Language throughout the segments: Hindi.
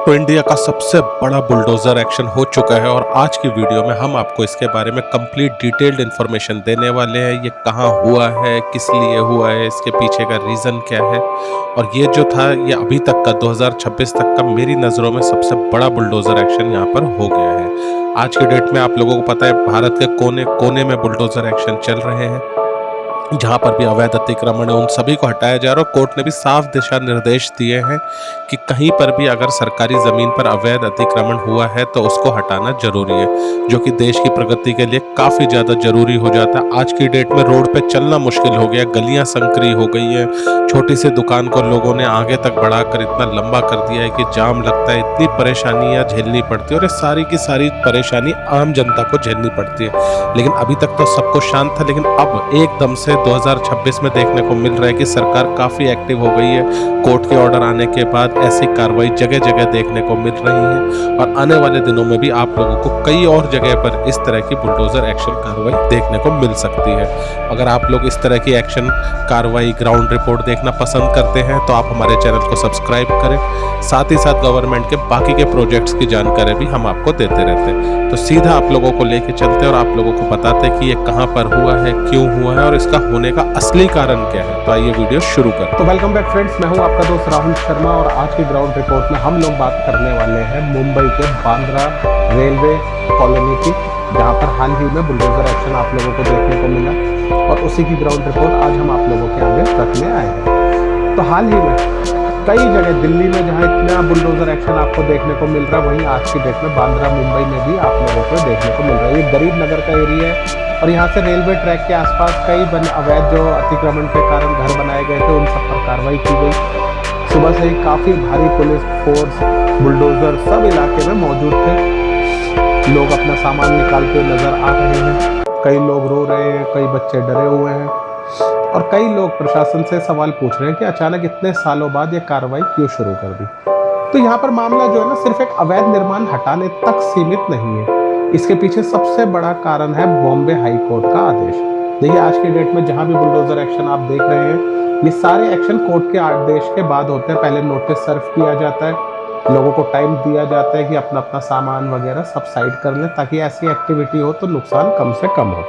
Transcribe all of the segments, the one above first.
तो इंडिया का सबसे बड़ा बुलडोजर एक्शन हो चुका है और आज की वीडियो में हम आपको इसके बारे में कंप्लीट डिटेल्ड इन्फॉर्मेशन देने वाले हैं। ये कहाँ हुआ है, किस लिए हुआ है, इसके पीछे का रीज़न क्या है। और ये जो था ये अभी तक का 2026 तक का मेरी नज़रों में सबसे बड़ा बुलडोजर एक्शन यहाँ पर हो गया है। आज की डेट में आप लोगों को पता है भारत के कोने कोने में बुलडोजर एक्शन चल रहे हैं। जहाँ पर भी अवैध अतिक्रमण है उन सभी को हटाया जा रहा है। कोर्ट ने भी साफ दिशा निर्देश दिए हैं कि कहीं पर भी अगर सरकारी ज़मीन पर अवैध अतिक्रमण हुआ है तो उसको हटाना जरूरी है, जो कि देश की प्रगति के लिए काफ़ी ज़्यादा जरूरी हो जाता है। आज की डेट में रोड पे चलना मुश्किल हो गया, गलियाँ संकरी हो गई हैं, छोटी सी दुकान को लोगों ने आगे तक बढ़ाकर इतना लंबा कर दिया है कि जाम लगता है, इतनी परेशानियाँ झेलनी पड़ती है और ये सारी की सारी परेशानी आम जनता को झेलनी पड़ती है। लेकिन अभी तक तो सब कुछ शांत था, लेकिन अब एकदम से 2026 में देखने को मिल रहा है कि सरकार काफ़ी एक्टिव हो गई है। कोर्ट के ऑर्डर आने के बाद ऐसी कार्रवाई जगह जगह देखने को मिल रही है और आने वाले दिनों में भी आप लोगों को कई और जगह पर इस तरह की बुलडोजर एक्शन कार्रवाई देखने को मिल सकती है। अगर आप लोग इस तरह की एक्शन कार्रवाई ग्राउंड रिपोर्ट देखना पसंद करते हैं तो आप हमारे चैनल को सब्सक्राइब करें। साथ ही साथ गवर्नमेंट के बाकी के प्रोजेक्ट्स की जानकारी भी हम आपको देते रहते हैं। तो सीधा आप लोगों को लेके चलते हैं और आप लोगों को बताते हैं कि ये कहाँ पर हुआ है, क्यों हुआ है और इसका होने का असली कारण क्या है। तो आइए वीडियो शुरू करें। तो वेलकम बैक फ्रेंड्स, मैं हूं आपका दोस्त राहुल शर्मा और आज की ग्राउंड रिपोर्ट में हम लोग बात करने वाले हैं मुंबई के बांद्रा रेलवे कॉलोनी की, जहां पर हाल ही में बुलडोजर एक्शन आप लोगों को देखने को मिला और उसी की ग्राउंड रिपोर्ट आज हम आप लोगों के आगे रखने आए हैं। तो हाल ही में कई जगह दिल्ली में जहां इतना बुलडोजर एक्शन आपको देखने को मिल रहा है, वहीं आज की डेट में बांद्रा मुंबई में भी आप लोगों को देखने को मिल रहा है। ये गरीब नगर का एरिया है और यहाँ से रेलवे ट्रैक के आसपास कई अवैध जो अतिक्रमण के कारण घर बनाए गए थे उन सब पर कार्रवाई की गई। सुबह से ही काफ़ी भारी पुलिस फोर्स, बुलडोजर सब इलाके में मौजूद थे। लोग अपना सामान निकालते हुए नजर आ रहे हैं, कई लोग रो रहे हैं, कई बच्चे डरे हुए हैं और कई लोग प्रशासन से सवाल पूछ रहे हैं कि अचानक इतने सालों बाद ये कार्रवाई क्यों शुरू कर दी। तो यहाँ पर मामला जो है ना सिर्फ एक अवैध निर्माण हटाने तक सीमित नहीं है, इसके पीछे सबसे बड़ा कारण है बॉम्बे हाई कोर्ट का आदेश। देखिए आज की डेट में जहां भी बुलडोजर एक्शन आप देख रहे हैं, ये सारे एक्शन कोर्ट के आदेश के बाद होते हैं। पहले नोटिस सर्व किया जाता है, लोगों को टाइम दिया जाता है कि अपना अपना सामान वगैरह सब साइड कर लें ताकि ऐसी एक्टिविटी हो तो नुकसान कम से कम हो।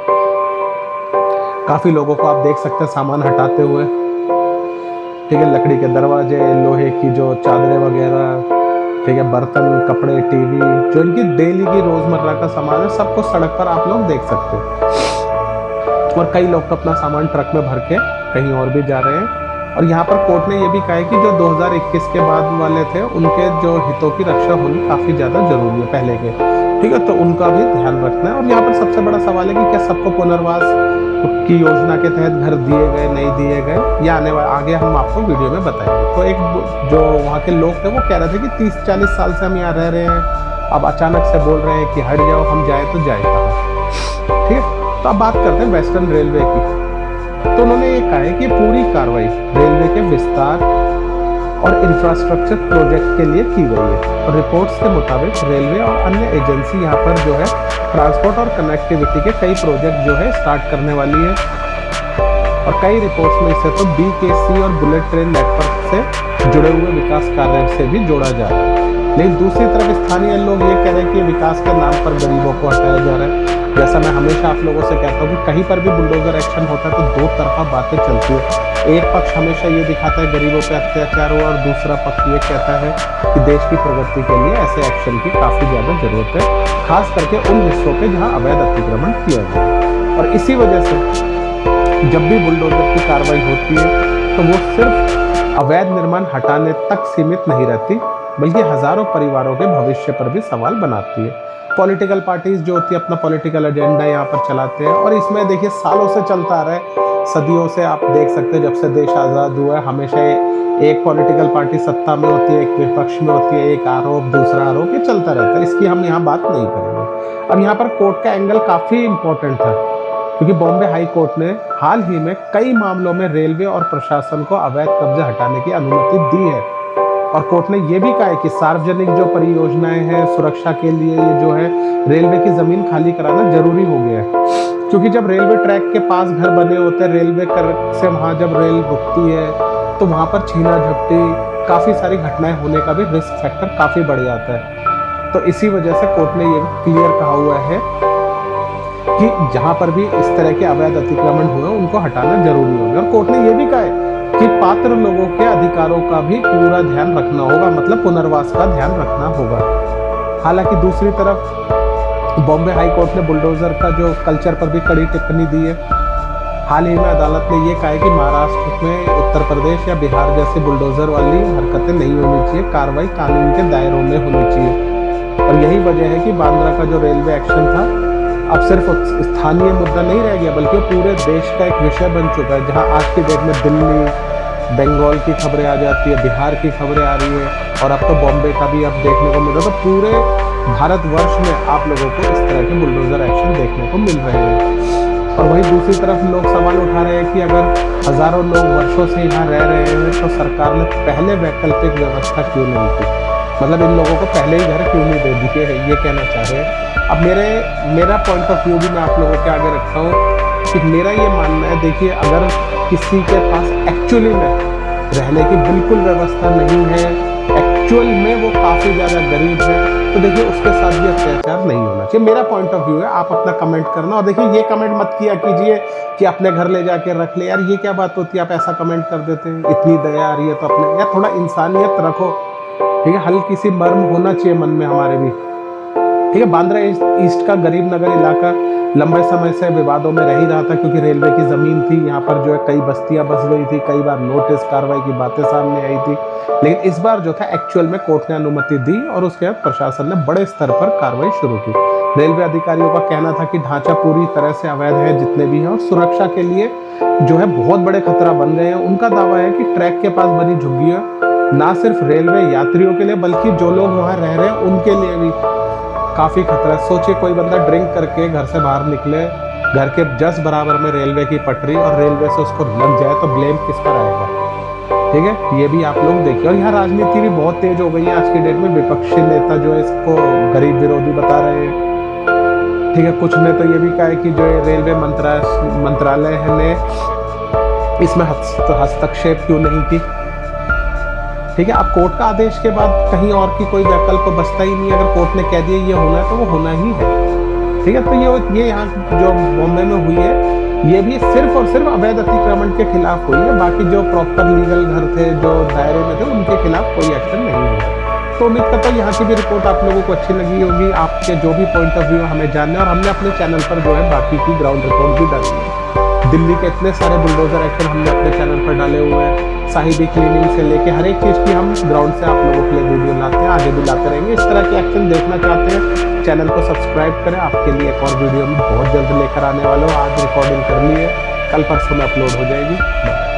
काफी लोगों को आप देख सकते हैं सामान हटाते हुए, ठीक है, लकड़ी के दरवाजे, लोहे की जो चादरें वगैरह, ठीक है, बर्तन, कपड़े, टीवी, जो इनकी डेली की रोजमर्रा का सामान है सबको सड़क पर आप लोग देख सकते हैं। और कई लोग तो अपना सामान ट्रक में भर के कहीं और भी जा रहे हैं। और यहाँ पर कोर्ट ने ये भी कहा है कि जो 2021 के बाद वाले थे उनके जो हितों की रक्षा होनी काफी ज्यादा जरूरी है पहले के, ठीक है, तो उनका भी ध्यान रखना है। और यहाँ पर सबसे बड़ा सवाल है कि क्या सबको पुनर्वास की योजना के तहत घर दिए गए, नहीं दिए गए, या आगे हम आपको वीडियो में बताएंगे। तो एक जो वहाँ के लोग थे वो कह रहे थे कि 30-40 साल से हम यहाँ रह रहे हैं, अब अचानक से बोल रहे हैं कि हट जाओ, हम जाए तो जाए कहाँ, ठीक है। तो अब बात करते हैं वेस्टर्न रेलवे की। तो उन्होंने ये कहा है कि पूरी कार्रवाई रेलवे के विस्तार और इंफ्रास्ट्रक्चर प्रोजेक्ट के लिए की गई है और रिपोर्ट्स के मुताबिक रेलवे और अन्य एजेंसी यहाँ पर जो है ट्रांसपोर्ट और कनेक्टिविटी के कई प्रोजेक्ट जो है स्टार्ट करने वाली है। और कई रिपोर्ट्स में इसे तो BKC और बुलेट ट्रेन नेटवर्क से जुड़े हुए विकास कार्य से भी जोड़ा जा रहा है। लेकिन दूसरी तरफ स्थानीय लोग ये कह रहे हैं कि विकास के नाम पर गरीबों को हटाया जा रहा है। जैसा मैं हमेशा आप लोगों से कहता हूँ कि कहीं पर भी बुलडोजर एक्शन होता है तो दो तरफा बातें चलती है। एक पक्ष हमेशा ये दिखाता है गरीबों पे अत्याचार हुआ और दूसरा पक्ष ये कहता है कि देश की प्रगति के लिए ऐसे एक्शन की काफ़ी ज़्यादा जरूरत है, खास करके उन हिस्सों पे जहाँ अवैध अतिक्रमण किया गया। और इसी वजह से जब भी बुलडोजर की कार्रवाई होती है तो वो सिर्फ अवैध निर्माण हटाने तक सीमित नहीं रहती, बल्कि हजारों परिवारों के भविष्य पर भी सवाल बनाती है। पॉलिटिकल पार्टीज जो होती है अपना पॉलिटिकल एजेंडा यहाँ पर चलाते हैं और इसमें देखिए सालों से चलता आ रहा है, सदियों से आप देख सकते हैं जब से देश आज़ाद हुआ है हमेशा एक पॉलिटिकल पार्टी सत्ता में होती है, एक विपक्ष में होती है, एक आरोप दूसरा आरोप, ये चलता रहता है। इसकी हम यहाँ बात नहीं करेंगे। अब यहाँ पर कोर्ट का एंगल काफ़ी इंपॉर्टेंट था क्योंकि बॉम्बे हाई कोर्ट ने हाल ही में कई मामलों में रेलवे और प्रशासन को अवैध कब्जा हटाने की अनुमति दी है। और कोर्ट ने यह भी कहा है कि सार्वजनिक जो परियोजनाएं हैं सुरक्षा के लिए ये जो है रेलवे की जमीन खाली कराना जरूरी हो गया है, क्योंकि जब रेलवे ट्रैक के पास घर बने होते हैं, रेलवे कर से वहाँ जब रेल रुकती है तो वहाँ पर छीना झपटी, काफ़ी सारी घटनाएं होने का भी रिस्क फैक्टर काफ़ी बढ़ जाता है। तो इसी वजह से कोर्ट ने ये क्लियर कहा हुआ है कि जहां पर भी इस तरह के अवैध अतिक्रमण हुए उनको हटाना जरूरी होगा। और कोर्ट ने ये भी कहा है कि पात्र लोगों के अधिकारों का भी पूरा ध्यान रखना होगा, मतलब पुनर्वास का ध्यान रखना होगा। हालांकि दूसरी तरफ बॉम्बे हाई कोर्ट ने बुलडोजर का जो कल्चर पर भी कड़ी टिप्पणी दी है। हाल ही में अदालत ने यह कहा है कि महाराष्ट्र में उत्तर प्रदेश या बिहार जैसे बुलडोजर वाली हरकतें नहीं होनी चाहिए, कार्रवाई कानून के दायरों में होनी चाहिए। और यही वजह है कि बांद्रा का जो रेलवे एक्शन था अब सिर्फ स्थानीय मुद्दा नहीं रह गया, बल्कि पूरे देश का एक विषय बन चुका है, जहां आज की डेट में दिल्ली, बंगाल की खबरें आ जाती है, बिहार की खबरें आ रही है, और अब तो बॉम्बे का भी अब देखने को मिल रहा है। तो पूरे भारतवर्ष में आप लोगों को इस तरह के बुलडोजर एक्शन देखने को मिल रहे हैं। और वहीं दूसरी तरफ लोग सवाल उठा रहे हैं कि अगर हजारों लोग वर्षों से यहाँ रह रहे हैं तो सरकार ने पहले वैकल्पिक व्यवस्था क्यों नहीं की, मतलब इन लोगों को पहले ही घर क्यों नहीं दे दिए है, ये कहना चाह रहे हैं। अब मेरा पॉइंट ऑफ व्यू भी मैं आप लोगों के आगे रखता हूँ कि मेरा ये मानना है, देखिए अगर किसी के पास एक्चुअली में रहने की बिल्कुल व्यवस्था नहीं है, एक्चुअल में वो काफ़ी ज़्यादा गरीब है, तो देखिए उसके साथ भी अत्याचार नहीं होना चाहिए। मेरा पॉइंट ऑफ व्यू है, आप अपना कमेंट करना। और देखिए ये कमेंट मत किया कीजिए कि अपने घर ले जाके रख ले, यार ये क्या बात होती है, आप ऐसा कमेंट कर देते हैं, इतनी दया आ रही है तो अपने, यार थोड़ा इंसानियत रखो, ठीक है, हल्की सी मर्म होना चाहिए मन में हमारे भी, ठीक है। बांद्रा ईस्ट का गरीब नगर इलाका लंबे समय से विवादों में रह ही रहा था, क्योंकि रेलवे की ज़मीन थी, यहाँ पर जो है कई बस्तियां बस गई थी, कई बार नोटिस कार्रवाई की बातें सामने आई थी। लेकिन इस बार जो था एक्चुअल में कोर्ट ने अनुमति दी और उसके बाद प्रशासन ने बड़े स्तर पर कार्रवाई शुरू की। रेलवे अधिकारियों का कहना था कि ढांचा पूरी तरह से अवैध है, जितने भी हैं, और सुरक्षा के लिए जो है बहुत बड़े खतरा बन गए हैं। उनका दावा है कि ट्रैक के पास बनी झुग्गियाँ ना सिर्फ रेलवे यात्रियों के लिए बल्कि जो लोग वहाँ रह रहे हैं उनके लिए भी काफ़ी खतरा। सोचिए कोई बंदा ड्रिंक करके घर से बाहर निकले, घर के जस्ट बराबर में रेलवे की पटरी, और रेलवे से उसको लग जाए तो ब्लेम किस पर आएगा, ठीक है। ये भी आप लोग देखिए। और यहाँ राजनीति भी बहुत तेज हो गई है आज की डेट में। विपक्षी नेता जो है इसको गरीब विरोधी बता रहे हैं, ठीक है। कुछ ने तो ये भी कहा है कि जो रेलवे मंत्रालय ने इसमें हस्तक्षेप क्यों नहीं की, ठीक है। अब कोर्ट का आदेश के बाद कहीं और की कोई वैकल्प बचता ही नहीं। अगर कोर्ट ने कह दिया ये होना है तो वो होना ही है, ठीक है। तो ये यहाँ जो बॉम्बे में हुई है, ये भी सिर्फ और सिर्फ अवैध अतिक्रमण के खिलाफ हुई है। बाकी जो प्रॉपर लीगल घर थे, जो दायरे में थे, उनके खिलाफ कोई एक्शन नहीं हुआ। तो उम्मीद करता हूँ यहाँ की भी रिपोर्ट आप लोगों को अच्छी लगी होगी। आपके जो भी पॉइंट ऑफ व्यू हमें जानना है, और हमने अपने चैनल पर जो है बाकी की ग्राउंड रिपोर्ट भी डाली है। दिल्ली के इतने सारे बुलडोजर एक्शन हमने अपने चैनल पर डाले हुए हैं। साहिबी क्लीनिंग से लेके हर एक चीज़ की हम ग्राउंड से आप लोगों के लिए वीडियो लाते हैं, आगे भी लाते रहेंगे। इस तरह के एक्शन देखना चाहते हैं, चैनल को सब्सक्राइब करें। आपके लिए एक और वीडियो में बहुत जल्द लेकर आने वाला हूँ। आज रिकॉर्डिंग कर ली है, कल परसों में अपलोड हो जाएगी।